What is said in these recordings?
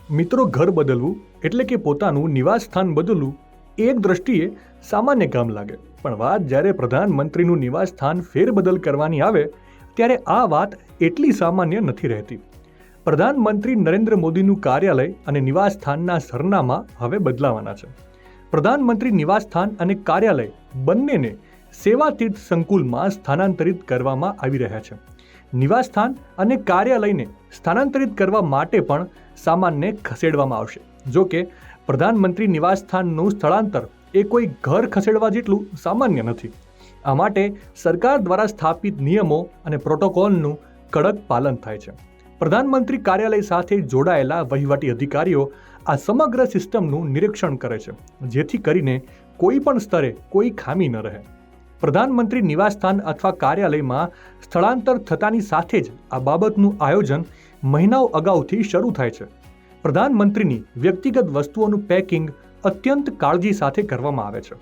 મિત્રો, ઘર બદલવું એટલે કે પોતાનું નિવાસ સ્થાન બદલવું એક દ્રષ્ટિએ સામાન્ય કામ લાગે, પણ વાત જ્યારે પ્રધાનમંત્રીનું નિવાસ સ્થાન ફેરબદલ કરવાની આવે ત્યારે આ વાત એટલી સામાન્ય નથી રહેતી. પ્રધાનમંત્રી નરેન્દ્ર મોદીનું કાર્યાલય અને નિવાસ સ્થાનના સરનામા હવે બદલાવાના છે. પ્રધાનમંત્રી નિવાસ સ્થાન અને કાર્યાલય બંનેને સેવા તીર્થ સંકુલમાં સ્થાનાંતરિત કરવામાં આવી રહ્યા છે. નિવાસ સ્થાન અને કાર્યાલયને સ્થાનાંતરિત કરવા માટે પણ સામાનને ખસેડવામાં આવશે. જો કે પ્રધાનમંત્રી નિવાસ સ્થાનનું સ્થળાંતર એ કોઈ ઘર ખસેડવા જેટલું સામાન્ય નથી. આ માટે સરકાર દ્વારા સ્થાપિત નિયમો અને પ્રોટોકોલનું કડક પાલન થાય છે. પ્રધાનમંત્રી કાર્યાલય સાથે જોડાયેલા વહીવટી અધિકારીઓ આ સમગ્ર સિસ્ટમનું નિરીક્ષણ કરે છે, જેથી કરીને કોઈ પણ સ્તરે કોઈ ખામી ન રહે. પ્રધાનમંત્રી નિવાસસ્થાન અથવા કાર્યાલયમાં સ્થળાંતર થતાની સાથે જ આ બાબતનું આયોજન મહિનાઓ અગાઉથી શરૂ થાય છે. પ્રધાનમંત્રીની વ્યક્તિગત વસ્તુઓનું પેકિંગ અત્યંત કાળજી સાથે કરવામાં આવે છે.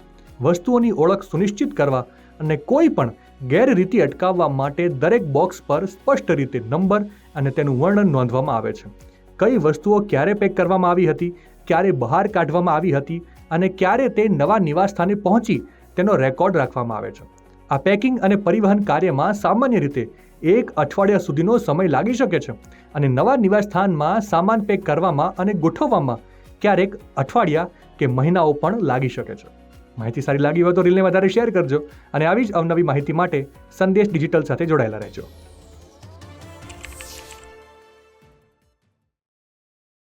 વસ્તુઓની ઓળખ સુનિશ્ચિત કરવા અને કોઈ પણ ગેરરીતિ અટકાવવા માટે દરેક બોક્સ પર સ્પષ્ટ રીતે નંબર અને તેનું વર્ણન નોંધવામાં આવે છે. કઈ વસ્તુઓ ક્યારે પેક કરવામાં આવી હતી, ક્યારે બહાર કાઢવામાં આવી હતી અને ક્યારે તે નવા નિવાસસ્થાને પહોંચી તેનો રેકોર્ડ રાખવામાં આવે છે. આ પેકિંગ અને પરિવહન કાર્યમાં સામાન્ય રીતે 1 અઠવાડિયા સુધીનો સમય લાગી શકે છે અને નવા નિવાસસ્થાનમાં સામાન પેક કરવામાં અને ગોઠવવામાં ક્યારેક અઠવાડિયા કે મહિનાઓ પણ લાગી શકે છે. માહિતી સારી લાગી હોય તો રીલને વધારે શેર કરજો અને આવી જ અવનવી માહિતી માટે સંદેશ ડિજિટલ સાથે જોડાયેલા રહેજો.